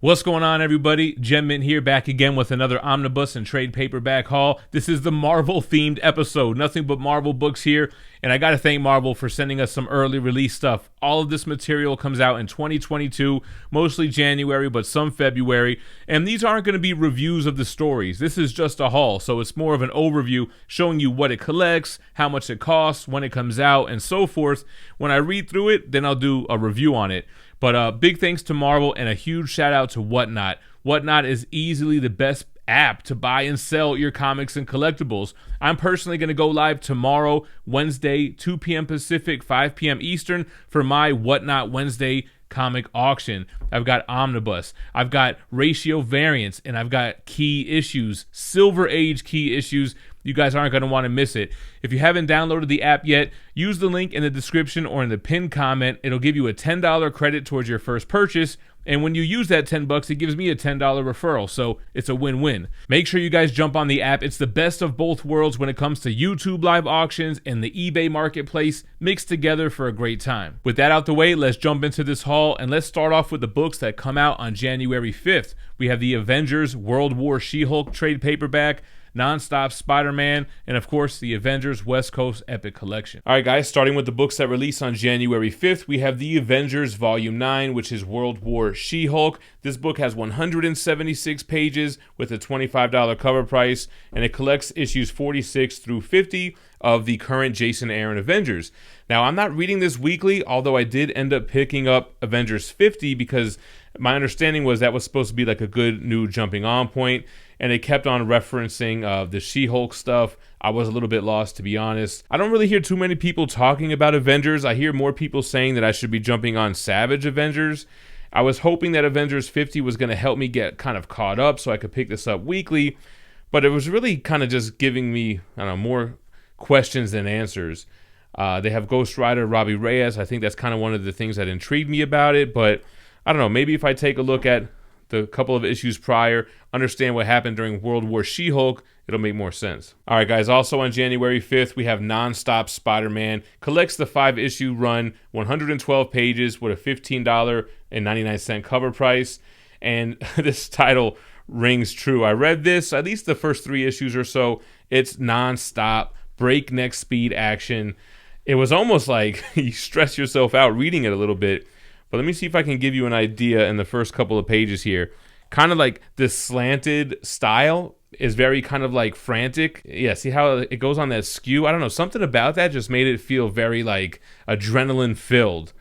What's going on, everybody? GemMint here, back again with another Omnibus and trade paperback haul. This is the Marvel-themed episode. Nothing but Marvel books here, and I gotta thank Marvel for sending us some early release stuff. All of this material comes out in 2022, mostly January, but some February, and these aren't gonna be reviews of the stories. This is just a haul, so it's more of an overview showing you what it collects, how much it costs, when it comes out, and so forth. When I read through it, then I'll do a review on it. But big thanks to Marvel and a huge shout out to Whatnot. Whatnot is easily the best app to buy and sell your comics and collectibles. I'm personally going to go live tomorrow, Wednesday, 2 p.m. Pacific, 5 p.m. Eastern for my Whatnot Wednesday comic auction. I've got Omnibus, I've got Ratio Variants, and I've got key issues, Silver Age key issues. You guys aren't going to want to miss it. If you haven't downloaded the app yet, use the link in the description or in the pinned comment. It'll give you a $10 credit towards your first purchase. And when you use that $10, it gives me a $10 referral. So it's a win-win. Make sure you guys jump on the app. It's the best of both worlds when it comes to YouTube live auctions and the eBay marketplace mixed together for a great time. With that out the way, let's jump into this haul. And let's start off with the books that come out on January 5th. We have the Avengers World War She-Hulk trade paperback, Non-Stop Spider-Man, and of course the Avengers West Coast Epic Collection. Alright guys, starting with the books that release on January 5th, we have the Avengers Volume 9, which is World War She-Hulk. This book has 176 pages with a $25 cover price, and it collects issues 46 through 50 of the current Jason Aaron Avengers. Now, I'm not reading this weekly, although I did end up picking up Avengers 50 because my understanding was that was supposed to be like a good new jumping on point, and it kept on referencing the She-Hulk stuff. I was a little bit lost, to be honest. I don't really hear too many people talking about Avengers. I hear more people saying that I should be jumping on Savage Avengers. I was hoping that Avengers 50 was going to help me get kind of caught up so I could pick this up weekly, but it was really kind of just giving me, I don't know, more questions than answers. They have Ghost Rider, Robbie Reyes. I think that's kind of one of the things that intrigued me about it, but I don't know, maybe if I take a look at the couple of issues prior, understand what happened during World War She-Hulk, it'll make more sense. All right, guys, also on January 5th, we have Non-Stop Spider-Man. Collects the 5-issue run, 112 pages with a $15.99 cover price. And this title rings true. I read this, at least the first 3 issues or so. It's non-stop, breakneck speed action. It was almost like you stress yourself out reading it a little bit. But let me see if I can give you an idea in the first couple of pages here. Kind of like this slanted style is very kind of like frantic. Yeah, see how it goes on that skew? I don't know, something about that just made it feel very like adrenaline filled.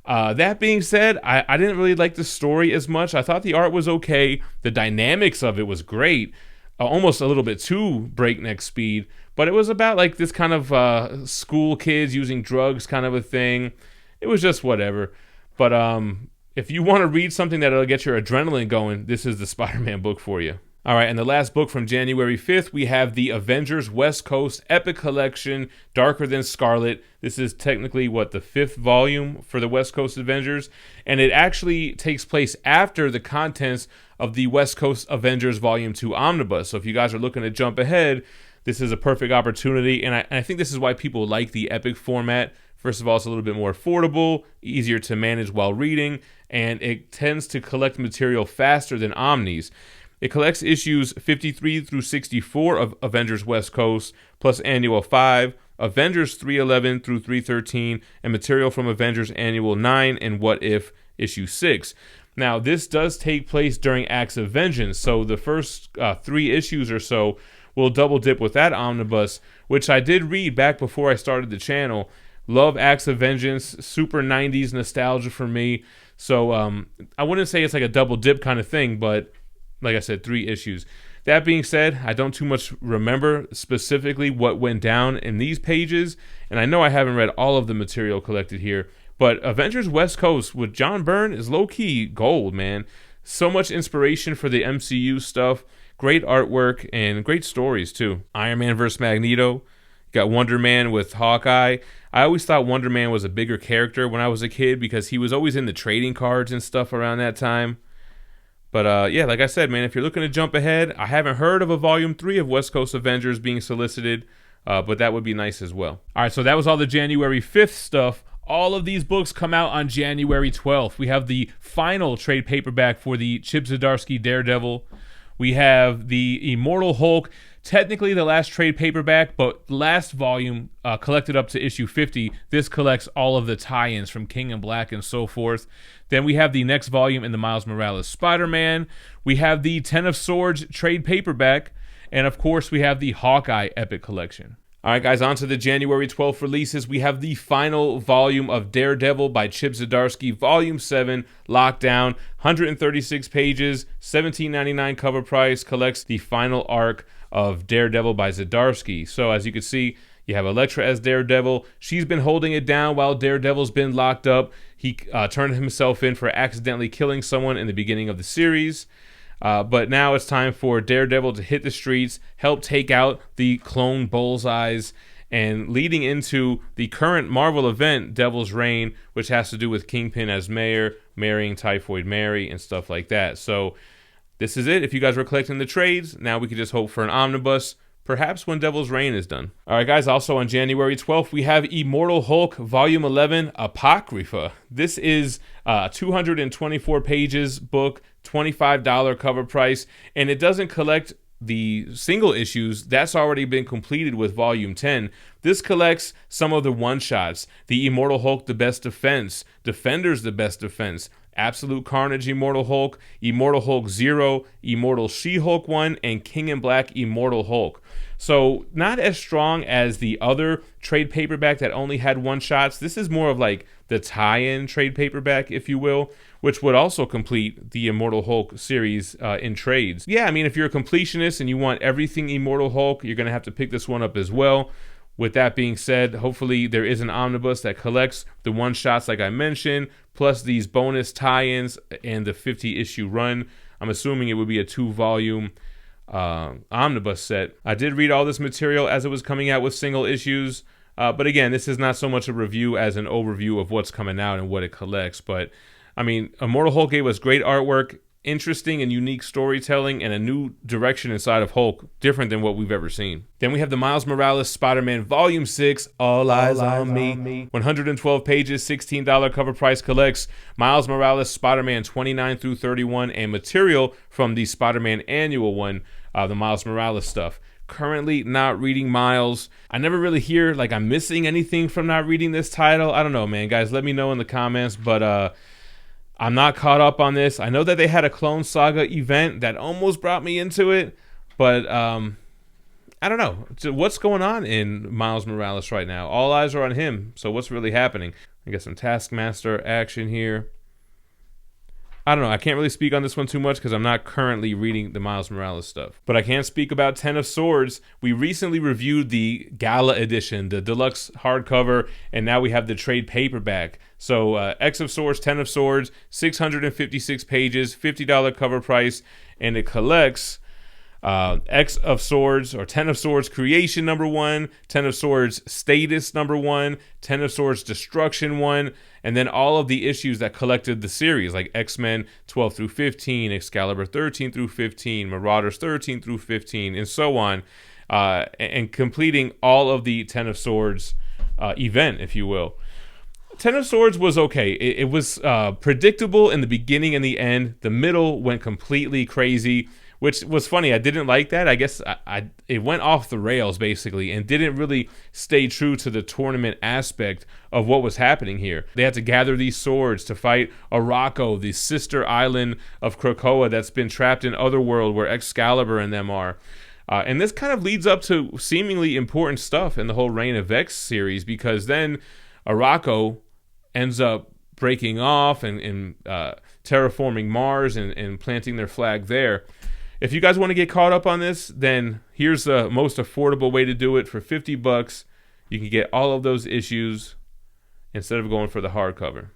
That being said, I didn't really like the story as much. I thought the art was okay. The dynamics of it was great. Almost a little bit too breakneck speed. But it was about like this kind of school kids using drugs kind of a thing. It was just whatever. But if you want to read something that'll get your adrenaline going, this is the Spider-Man book for you. All right, and the last book from January 5th, we have the Avengers West Coast Epic Collection, Darker Than Scarlet. This is technically, the 5th volume for the West Coast Avengers, and it actually takes place after the contents of the West Coast Avengers Volume 2 Omnibus. So if you guys are looking to jump ahead, this is a perfect opportunity, and I think this is why people like the Epic format. First of all, it's a little bit more affordable, easier to manage while reading, and it tends to collect material faster than Omnis. It collects issues 53 through 64 of Avengers West Coast, plus Annual 5, Avengers 311 through 313, and material from Avengers Annual 9 and What If issue 6. Now, this does take place during Acts of Vengeance, so the first 3 issues or so will double dip with that omnibus, which I did read back before I started the channel. Love Acts of Vengeance, super 90s nostalgia for me. So I wouldn't say it's like a double dip kind of thing, but like I said, 3 issues. That being said, I don't too much remember specifically what went down in these pages, and I know I haven't read all of the material collected here, but Avengers West Coast with John Byrne is low-key gold, man. So much inspiration for the MCU stuff, great artwork, and great stories too. Iron Man vs. Magneto. Got Wonder Man with Hawkeye. I always thought Wonder Man was a bigger character when I was a kid because he was always in the trading cards and stuff around that time. But yeah, like I said, man, if you're looking to jump ahead, I haven't heard of a Volume 3 of West Coast Avengers being solicited, but that would be nice as well. All right, so that was all the January 5th stuff. All of these books come out on January 12th. We have the final trade paperback for the Chip Zdarsky Daredevil. We have the Immortal Hulk, technically the last trade paperback, but last volume collected up to issue 50. This collects all of the tie-ins from King in Black and so forth. Then we have the next volume in the Miles Morales Spider-Man. We have the Ten of Swords trade paperback. And of course, we have the Hawkeye Epic Collection. All right, guys, on to the January 12th releases. We have the final volume of Daredevil by Chip Zdarsky, Volume 7, Lockdown, 136 pages, $17.99 cover price, collects the final arc of Daredevil by Zdarsky. So as you can see, you have Elektra as Daredevil. She's been holding it down while Daredevil's been locked up. He turned himself in for accidentally killing someone in the beginning of the series. But now it's time for Daredevil to hit the streets, help take out the clone Bullseyes, and leading into the current Marvel event, Devil's Reign, which has to do with Kingpin as mayor, marrying Typhoid Mary, and stuff like that. So this is it. If you guys were collecting the trades, now we can just hope for an omnibus, perhaps when Devil's Reign is done. All right, guys, also on January 12th, we have Immortal Hulk, Volume 11, Apocrypha. This is a 224 pages book, $25 cover price, and it doesn't collect the single issues. That's already been completed with Volume 10. This collects some of the one-shots. The Immortal Hulk, The Best Defense. Defenders, The Best Defense. Absolute Carnage, Immortal Hulk. Immortal Hulk 0. Immortal She-Hulk 1. And King in Black, Immortal Hulk. So not as strong as the other trade paperback that only had one-shots. This is more of like the tie-in trade paperback, if you will, which would also complete the Immortal Hulk series in trades. Yeah, I mean, if you're a completionist and you want everything Immortal Hulk, you're going to have to pick this one up as well. With that being said, hopefully there is an omnibus that collects the one-shots like I mentioned, plus these bonus tie-ins and the 50-issue run. I'm assuming it would be a 2-volume omnibus set. I did read all this material as it was coming out with single issues, but again, this is not so much a review as an overview of what's coming out and what it collects. But I mean, Immortal Hulk gave us great artwork, interesting and unique storytelling, and a new direction inside of Hulk, different than what we've ever seen. Then we have the Miles Morales Spider-Man Volume 6, All Eyes on Me. 112 pages, $16 cover price, collects Miles Morales Spider-Man 29 through 31 and material from the Spider-Man Annual one, the Miles Morales stuff. Currently not reading Miles. I never really hear like I'm missing anything from not reading this title. I don't know, man. Guys, let me know in the comments, but I'm not caught up on this. I know that they had a Clone Saga event that almost brought me into it, but I don't know. So what's going on in Miles Morales right now? All eyes are on him, so what's really happening? I got some Taskmaster action here. I don't know. I can't really speak on this one too much because I'm not currently reading the Miles Morales stuff. But I can speak about Ten of Swords. We recently reviewed the Gala edition, the deluxe hardcover, and now we have the trade paperback. So X of Swords, Ten of Swords, 656 pages, $50 cover price, and it collects X of Swords or Ten of Swords Creation #1, Ten of Swords Status #1, Ten of Swords Destruction 1, and then all of the issues that collected the series, like X-Men 12 through 15, Excalibur 13 through 15, Marauders 13 through 15, and so on, and completing all of the Ten of Swords event, if you will. Ten of Swords was okay. It was predictable in the beginning and the end. The middle went completely crazy, which was funny. I didn't like that. I guess it went off the rails, basically, and didn't really stay true to the tournament aspect of what was happening here. They had to gather these swords to fight Arakko, the sister island of Krakoa that's been trapped in Otherworld, where Excalibur and them are. And this kind of leads up to seemingly important stuff in the whole Reign of X series, because then Arakko ends up breaking off and terraforming Mars and planting their flag there. If you guys want to get caught up on this, then here's the most affordable way to do it. For $50, you can get all of those issues instead of going for the hardcover,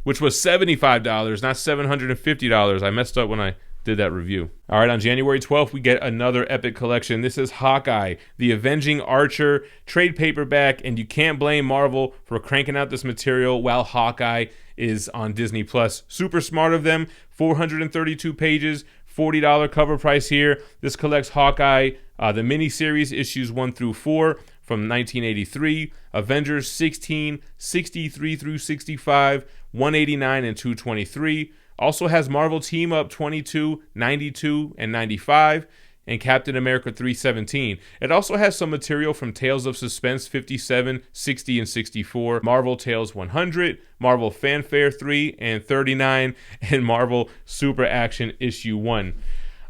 which was $75, not $750. I messed up when I did that review. All right, on January 12th, we get another epic collection. This is Hawkeye, the Avenging Archer trade paperback, and you can't blame Marvel for cranking out this material while Hawkeye is on Disney Plus. Super smart of them. 432 pages, $40 cover price here. This collects Hawkeye, the miniseries issues 1 through 4, from 1983, Avengers 16, 63 through 65, 189 and 223. Also has Marvel Team Up 22, 92 and 95, and Captain America 317. It also has some material from Tales of Suspense 57, 60, and 64, Marvel Tales 100, Marvel Fanfare 3 and 39, and Marvel Super Action Issue 1.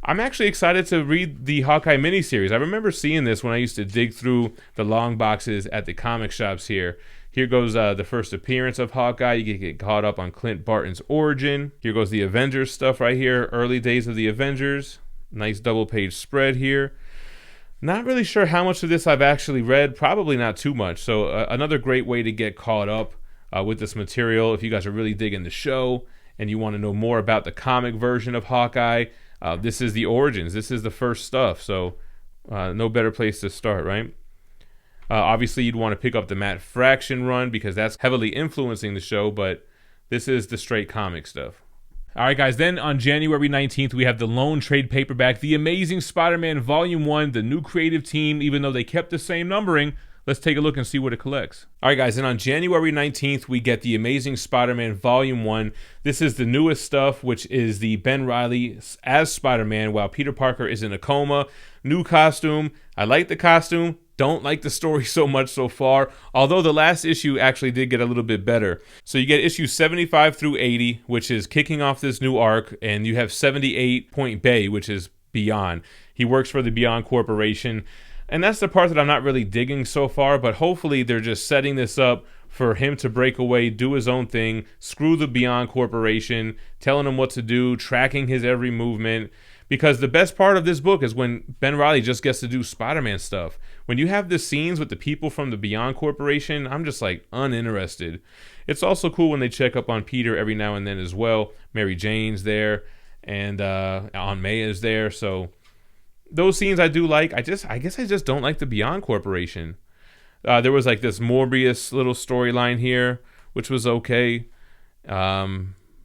I'm actually excited to read the Hawkeye miniseries. I remember seeing this when I used to dig through the long boxes at the comic shops here. Here goes the first appearance of Hawkeye. You get caught up on Clint Barton's origin. Here goes the Avengers stuff right here, early days of the Avengers. Nice double-page spread here. Not really sure how much of this I've actually read. Probably not too much. So another great way to get caught up with this material. If you guys are really digging the show and you want to know more about the comic version of Hawkeye, this is the origins. This is the first stuff. So no better place to start, right? Obviously, you'd want to pick up the Matt Fraction run because that's heavily influencing the show. But this is the straight comic stuff. All right, guys, then on January 19th, we have the lone trade paperback, The Amazing Spider-Man Volume 1, the new creative team, even though they kept the same numbering. Let's take a look and see what it collects. All right, guys, and on January 19th, we get The Amazing Spider-Man Volume 1. This is the newest stuff, which is the Ben Reilly as Spider-Man while Peter Parker is in a coma. New costume. I like the costume. Don't like the story so much so far, although the last issue actually did get a little bit better. So you get issues 75 through 80, which is kicking off this new arc, and you have 78 Point Bay, which is Beyond. He works for the Beyond Corporation, and that's the part that I'm not really digging so far, but hopefully they're just setting this up for him to break away, do his own thing, screw the Beyond Corporation, telling him what to do, tracking his every movement. Because the best part of this book is when Ben Reilly just gets to do Spider-Man stuff. When you have the scenes with the people from the Beyond Corporation, I'm just like uninterested. It's also cool when they check up on Peter every now and then as well. Mary Jane's there, and Aunt May is there. So those scenes I do like. I guess I just don't like the Beyond Corporation. There was like this Morbius little storyline here, which was okay. A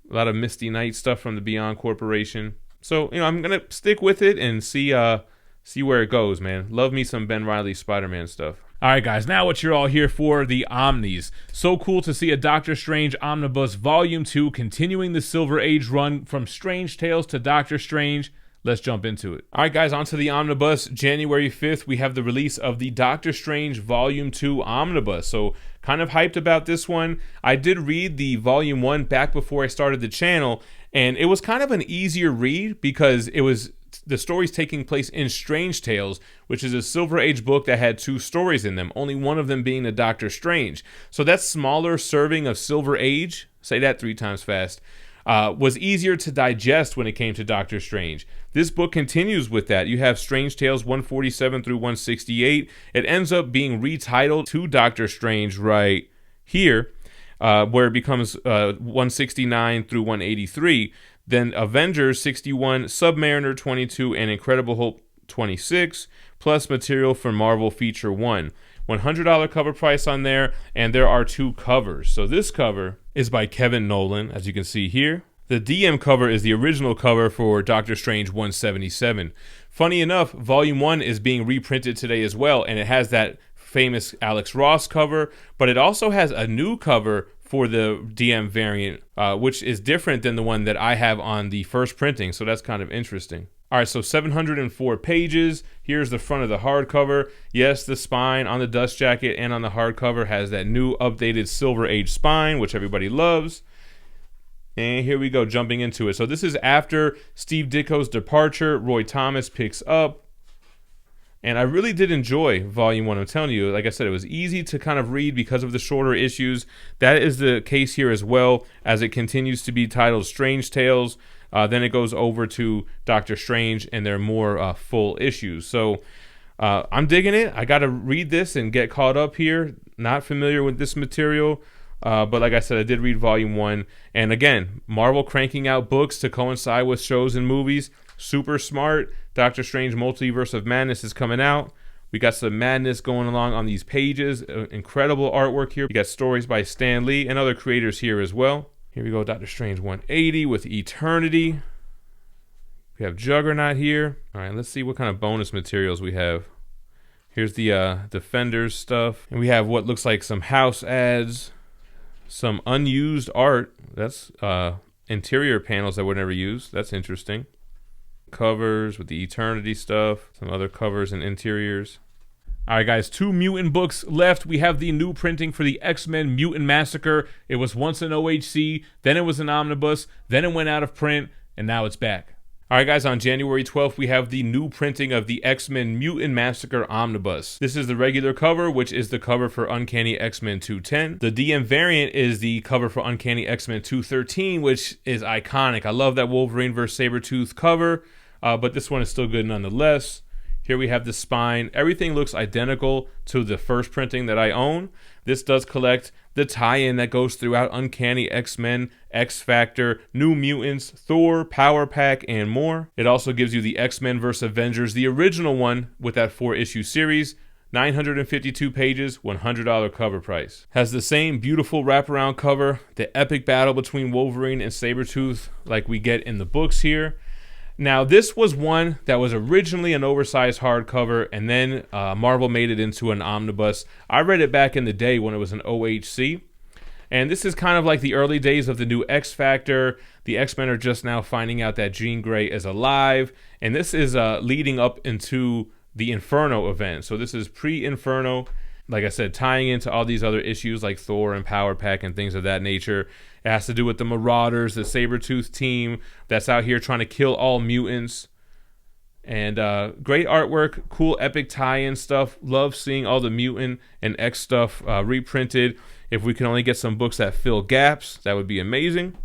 lot of Misty Knight stuff from the Beyond Corporation. So, I'm going to stick with it and see where it goes, man. Love me some Ben Reilly Spider-Man stuff. All right, guys, now what you're all here for, the Omnis. So cool to see a Doctor Strange Omnibus Volume 2 continuing the Silver Age run from Strange Tales to Doctor Strange. Let's jump into it. All right, guys, onto the Omnibus. January 5th, we have the release of the Doctor Strange Volume 2 Omnibus. So kind of hyped about this one. I did read the Volume 1 back before I started the channel, and it was kind of an easier read because it was the stories taking place in Strange Tales, which is a Silver Age book that had 2 stories in them, only one of them being the Doctor Strange. So that smaller serving of Silver Age, say that 3 times fast, was easier to digest when it came to Doctor Strange. This book continues with that. You have Strange Tales 147 through 168. It ends up being retitled to Doctor Strange right here, where it becomes 169 through 183. Then Avengers 61, Submariner 22, and Incredible Hulk 26, plus material for Marvel Feature 1. $100 cover price on there, and there are 2 covers. So this cover is by Kevin Nolan, as you can see here. The DM cover is the original cover for Doctor Strange 177. Funny enough, Volume 1 is being reprinted today as well, and it has that famous Alex Ross cover, but it also has a new cover for the DM variant, which is different than the one that I have on the first printing, so that's kind of interesting. All right, so 704 pages. Here's the front of the hardcover. Yes, the spine on the dust jacket and on the hardcover has that new updated Silver Age spine, which everybody loves. And here we go, jumping into it. So this is after Steve Ditko's departure. Roy Thomas picks up. And I really did enjoy Volume 1. I'm telling you, like I said, it was easy to kind of read because of the shorter issues. That is the case here as well, as it continues to be titled Strange Tales. Then it goes over to Doctor Strange, and they're more full issues. So I'm digging it. I got to read this and get caught up here. Not familiar with this material. But like I said, I did read Volume 1. And again, Marvel cranking out books to coincide with shows and movies. Super smart. Doctor Strange Multiverse of Madness is coming out. We got some madness going along on these pages. Incredible artwork here. We got stories by Stan Lee and other creators here as well. Here we go, Doctor Strange 180 with Eternity. We have Juggernaut here. All right, let's see what kind of bonus materials we have. Here's the Defenders stuff. And we have what looks like some house ads, some unused art. That's interior panels that were never used. That's interesting. Covers with the Eternity stuff. Some other covers and interiors. All right, guys, 2 mutant books left. We have the new printing for the X-Men Mutant Massacre. It was once an OHC, then it was an omnibus, then it went out of print, and now it's back. All right, guys, on January 12th, we have the new printing of the X-Men Mutant Massacre Omnibus. This is the regular cover, which is the cover for Uncanny X-Men 210. The DM variant is the cover for Uncanny X-Men 213, which is iconic. I love that Wolverine vs. Sabretooth cover, but this one is still good nonetheless. Here we have the spine. Everything looks identical to the first printing that I own. This does collect the tie-in that goes throughout Uncanny X-Men, X-Factor, New Mutants, Thor, Power Pack, and more. It also gives you the X-Men vs. Avengers, the original one with that 4-issue series, 952 pages, $100 cover price. Has the same beautiful wraparound cover, the epic battle between Wolverine and Sabretooth like we get in the books here. Now, this was one that was originally an oversized hardcover, and then Marvel made it into an omnibus. I read it back in the day when it was an OHC, and this is kind of like the early days of the new X-Factor. The X-Men are just now finding out that Jean Grey is alive, and this is leading up into the Inferno event. So this is pre-Inferno, like I said, tying into all these other issues like Thor and Power Pack and things of that nature. It has to do with the Marauders, the Sabretooth team that's out here trying to kill all mutants. And great artwork, cool epic tie-in stuff. Love seeing all the mutant and X stuff reprinted. If we can only get some books that fill gaps, that would be amazing.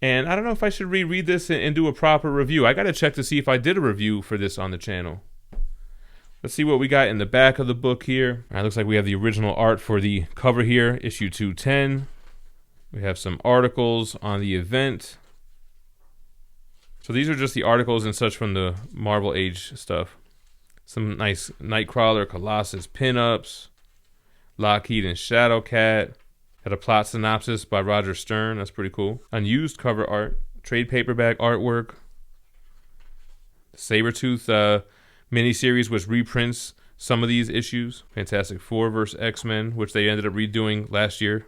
And I don't know if I should reread this and do a proper review. I got to check to see if I did a review for this on the channel. Let's see what we got in the back of the book here. All right, looks like we have the original art for the cover here, issue 210. We have some articles on the event. So these are just the articles and such from the Marvel Age stuff. Some nice Nightcrawler, Colossus pinups, Lockheed and Shadowcat. Got a plot synopsis by Roger Stern. That's pretty cool. Unused cover art, trade paperback artwork. The Sabretooth miniseries, which reprints some of these issues. Fantastic Four vs. X-Men, which they ended up redoing last year.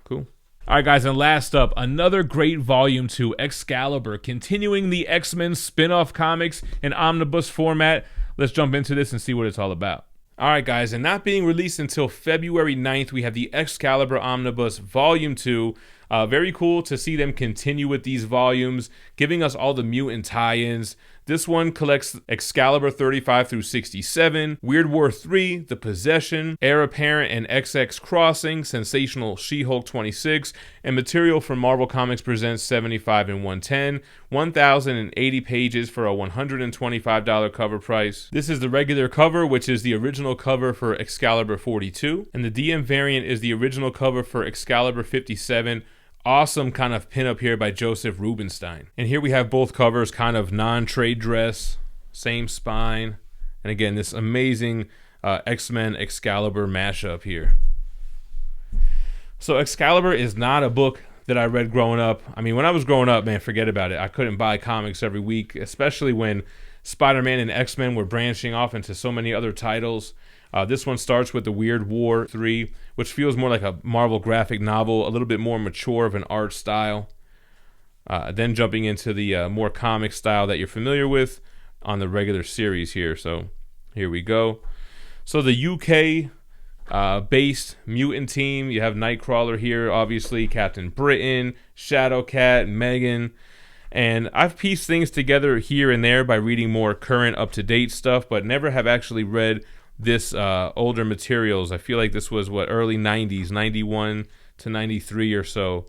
Cool. All right, guys, and last up, another great volume 2, Excalibur, continuing the X-Men spin-off comics in omnibus format. Let's jump into this and see what it's all about. All right, guys, and not being released until February 9th, we have the Excalibur Omnibus Volume 2. Very cool to see them continue with these volumes, giving us all the mutant tie-ins. This one collects Excalibur 35 through 67, Weird War 3, The Possession, Heir Apparent and XX Crossing, Sensational She-Hulk 26, and material from Marvel Comics Presents 75 and 110, 1,080 pages for a $125 cover price. This is the regular cover, which is the original cover for Excalibur 42, and the DM variant is the original cover for Excalibur 57. Awesome kind of pinup here by Joseph Rubinstein. And here we have both covers, kind of non-trade dress, same spine. And again, this amazing X-Men Excalibur mashup here. So Excalibur is not a book that I read growing up. I mean, when I was growing up, man, forget about it. I couldn't buy comics every week, especially when Spider-Man and X-Men were branching off into so many other titles. This one starts with the Weird War 3, which feels more like a Marvel graphic novel, a little bit more mature of an art style. Then jumping into the more comic style that you're familiar with on the regular series here. So here we go. So the UK based mutant team, you have Nightcrawler here, obviously, Captain Britain, Shadowcat, Megan. And I've pieced things together here and there by reading more current, up-to-date stuff, but never have actually read this older materials. I feel like this was early 90s, 91 to 93 or so.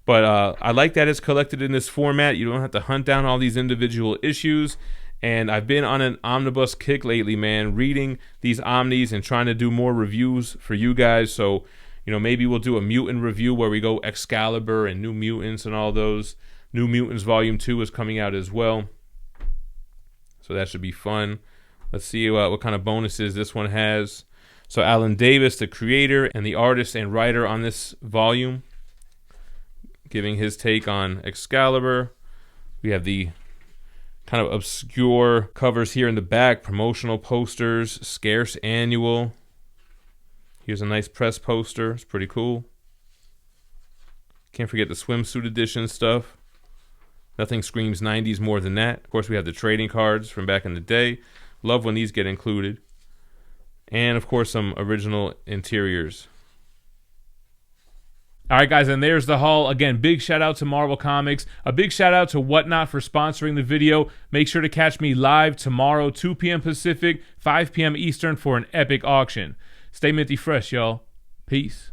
But I like that it's collected in this format. You don't have to hunt down all these individual issues. And I've been on an omnibus kick lately, man, reading these omnis and trying to do more reviews for you guys. So, you know, maybe we'll do a mutant review where we go Excalibur and New Mutants and all those. New Mutants Volume 2 is coming out as well. So that should be fun. Let's see what kind of bonuses this one has. So Alan Davis, the creator and the artist and writer on this volume, giving his take on Excalibur. We have the kind of obscure covers here in the back, promotional posters, scarce annual. Here's a nice press poster. It's pretty cool. Can't forget the swimsuit edition stuff. Nothing screams 90s more than that. Of course, we have the trading cards from back in the day. Love when these get included. And, of course, some original interiors. All right, guys, and there's the haul. Again, big shout out to Marvel Comics. A big shout out to Whatnot for sponsoring the video. Make sure to catch me live tomorrow, 2 p.m. Pacific, 5 p.m. Eastern for an epic auction. Stay minty fresh, y'all. Peace.